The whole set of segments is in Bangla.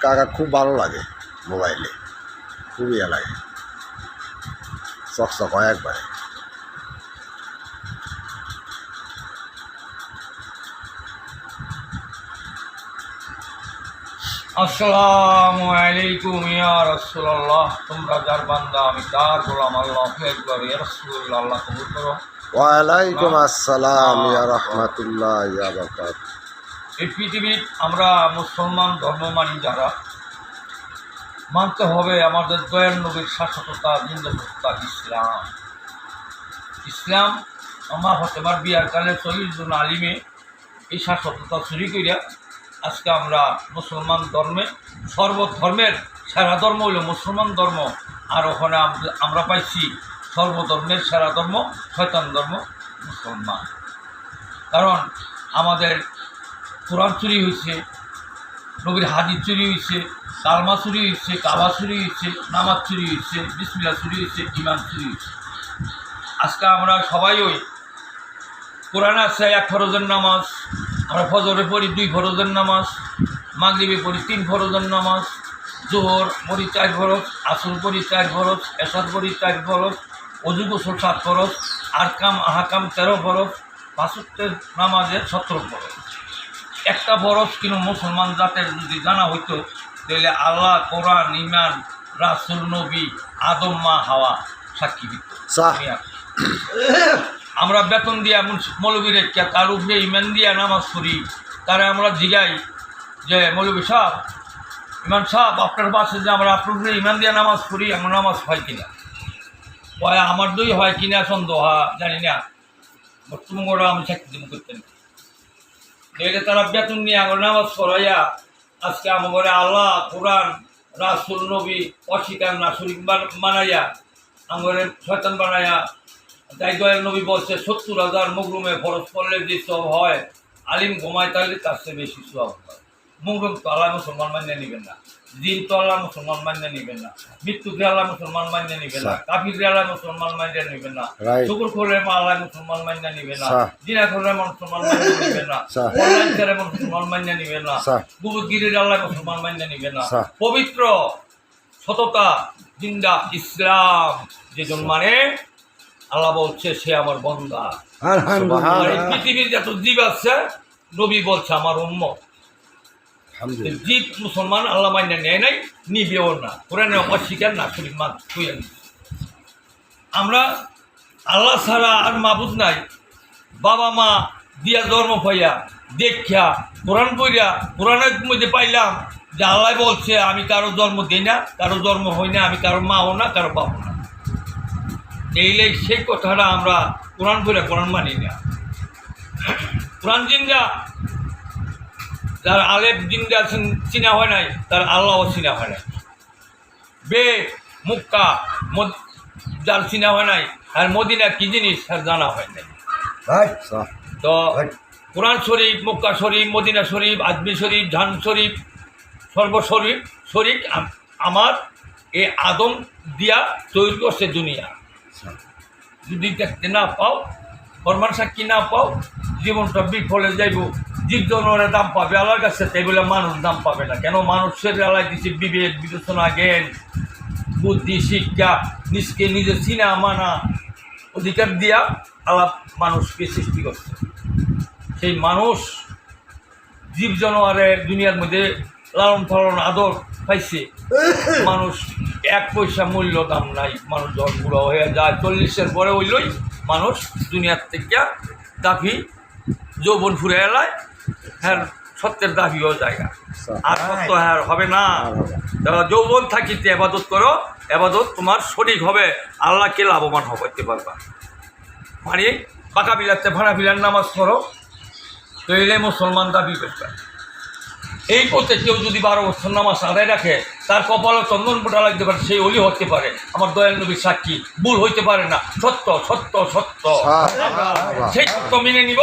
কাকা খুব ভালো লাগে মোবাইলে, খুবই লাগে, চকচক হয় একবারে। আসসালামু আলাইকুম ইয়া রাসূলুল্লাহ, তোমরা যার বান্দা আমি তার গোলাম, আল্লাহু আকবার। ইয়া রাসূলুল্লাহ, আল্লাহ কবুল করো। ওয়ালাইকুম আসসালাম ইয়া রাহমাতুল্লাহ ইয়া বারাকাতুহু। এই পৃথিবীর আমরা মুসলমান ধর্ম মানি যারা, মানতে হবে আমাদের দয়াল নবীর শাশ্বততা, জিন্দাসত্তা ইসলাম। ইসলাম আমার হতেমার বিয়ার কালে শহীদুল আলিমে এই শাশ্বততা চুরি করিয়া আজকে আমরা মুসলমান ধর্মে, সর্বধর্মের সেরা ধর্ম হইল মুসলমান ধর্ম। আর ওখানে আমরা পাইছি সর্বধর্মের সেরা ধর্ম শয়তান ধর্ম মুসলমান। কারণ আমাদের কোরআন চুরি হয়েছে, নবীর হাদিস চুরি হয়েছে, কালমা চুরি হয়েছে, কাবা চুরি হয়েছে, নামাজ চুরি হয়েছে, বিসমিল্লাহ চুরি হয়েছে, ইমান চুরি হয়েছে। আজকে আমরা সবাই ওই কোরআন আছে 1 ফরজের নামাজ, আমরা ফজরে পড়ি 2 ফরজের নামাজ, মাগরিবে পড়ি 3 ফরজের নামাজ, জোহর পড়ি 4 ফরজ, আসর পড়ি 4 ফরজ, এশার পড়ি 4 ফরজ, অজু গোসল 7 ফরজ, আরকাম আহকাম 13 ফরজ, 5 ওয়াক্তের নামাজের 17 ফরজ। একটা ফরজ কিন্তু মুসলমান জাতের যদি জানা হইতো তাহলে আল্লাহ, কোরআন, ইমান, রাসূল, নবী, আদম, মা হাওয়া সাক্ষী দিত। আমরা বেতন দিয়া মৌলবীর তার উপরে ইমান দিয়া নামাজ পড়ি, তারা আমরা জিগাই যে মৌলবী সাহেব, ইমান সাহেব আপনার বাসে যে আমরা আপনার উপরে ইমান দিয়া নামাজ পড়ি, আমার নামাজ হয় কিনা, হয় আমার দই হয় কিনা সন্দেহ জানি না, বর্তমান ওরা আমি সাক্ষী দিব করতেন। দেখলে তারা বেতন নিয়ে আমার নামাজ পড়াইয়া আজকে আমার আল্লাহ, কোরআন, রাসূল, নবী অস্বীকার না শরীক বানাইয়া আমার শয়তান বানাইয়া। তাই দয়াল নবী বলছে 70,000 মুগরুমে ফরজ পড়লে যে সব হয়, আলিম ঘুমায় তাহলে তার চেয়ে বেশি সব হয়। মুগরুম তো আল্লাহ মুসলমান মান্য নিবেন না, দিন তো আল্লাহ মুসলমান মান্য নিবেন না, মৃত্যুকে আল্লাহ মুসলমান মান্য নিবেন না, কাফিরকে আল্লাহ মুসলমান মান্য নিবেন না, শুকুর করলে আল্লাহ মুসলমান মান্য নিবেন না, জিনা করলে মুসলমান মান্য নিবেন না, অনলাইন করে মুসলমান মান্য নিবেন না, গুবুতগিরির আল্লাহ মুসলমান মান্য নিবেন না। পবিত্র সততা জিন্দা ইসলাম যেজন মানে আল্লাহ বলছে সে আমার বান্দা। পৃথিবীর যত জীব আছে নবী বলছে আমার উম্মত। জীব মুসলমান আল্লাহ মাইনা নেয় নাই, নিবেও না, কোরআনে অস্বীকার না করি মা ছুঁয়ে। আমরা আল্লাহ ছাড়া আর মাবুদ নাই, বাবা মা দিয়া জন্ম পাইয়া দেখা কোরআন পড়িয়া কোরআনের মধ্যে পাইলাম যে আল্লাহ বলছে আমি কারো জন্ম দিই না, কারো জন্ম হই না, আমি কারো মাও না, কারো বাবু না। এইলে সেই কথাটা আমরা কোরআন পড়ে কোরআন মানি না। কোরআন জিন্দা, যার আলেফ জিন্দা চিনা হয় নাই তার আল্লাহও চিনা হয় নাই। বে মুক্কা যার চিনা হয় নাই আর মদিনা কি জিনিস তার জানা হয় নাই। তো কোরআন শরীফ, মক্কা শরীফ, মদিনা শরীফ, আজমির শরীফ, ঝান শরীফ, সর্বশরীফ শরীফ আমার এই আদম দিয়া তৈরি করছে দুনিয়া। যদি দেখতে না পাও, ফরমান সাক্ষী না পাও, জীবনটা বিফলে যাইব। জীব জনগণের দাম পাবে আল্লাহর কাছে, এগুলো মানুষ দাম পাবে না। কেন? মানুষের আল্লাহ দিচ্ছে বিবেক, বিবেচনা, জ্ঞান, বুদ্ধি, শিক্ষা, নিজকে নিজে চিনা মানা অধিকার দিয়া আল্লাহ মানুষকে সৃষ্টি করছে। সেই মানুষ জীব জানোয়ারের দুনিয়ার মধ্যে লালন পালন আদর পাইছে। মানুষ 1 পয়সা মূল্য দাম নাই। মানুষ যখন বুড়ো হয়ে যায় 40-এর পরে হইলই মানুষ দুনিয়ার থেকে দাবি যৌবন ফুরে এলায়, হ্যাঁ সত্যের দাবিও জায়গা আর সত্য হ্যাঁ হবে না। যৌবন থাকিতে আবাদত করো, আবাদত তোমার সঠিক হবে, আল্লাহকে লাভবান হতে পারবা। মানে পাকা বিলাতে ভাড়া বিলার নামাজ পড়ো, তো এলে মুসলমান দাবি করবে। এই করতে কেউ যদি 12 বছর নামাজ আদায় রাখে, তার কপালে চন্দন পোটা লাগতে পারে, সেই অলি হতে পারে। আমার দয়াল নবীর সাক্ষী, ভুল হইতে পারে না। সত্য সত্য সত্য, সেই সত্য মেনে নিব।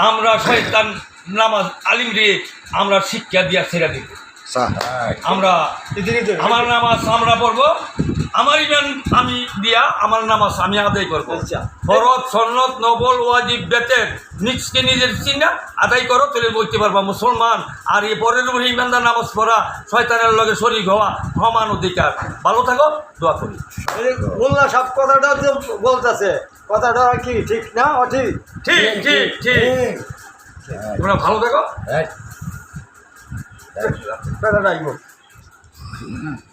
আমরা শয়তান নামাজ আলিম রে আমরা শিক্ষা দিয়া ছেড়ে দিব। স্যার আমরা আমার নামাজ আমরা পড়বো, আমার ইমান আমি দিয়া আমার নামাজ আমি আদায় করবো। আচ্ছা। ফরজ সন্নত নফল ওয়াজিব বেতের নিজকে নিজের চিন্তা আদায় করো, তাহলে বলতে পারবা মুসলমান। আর এই পরের উপরে ইমানদার নামাজ পড়া শয়তানের লগে শরীক হওয়া সমান অধিকার। ভালো থাকো, দোয়া করি। মোল্লা সব কথাটা যে বলতেছে, কথাটা কি ঠিক না অঠিক? ঠিক ঠিক ঠিক, তোমরা ভালো থাকো। কথাটা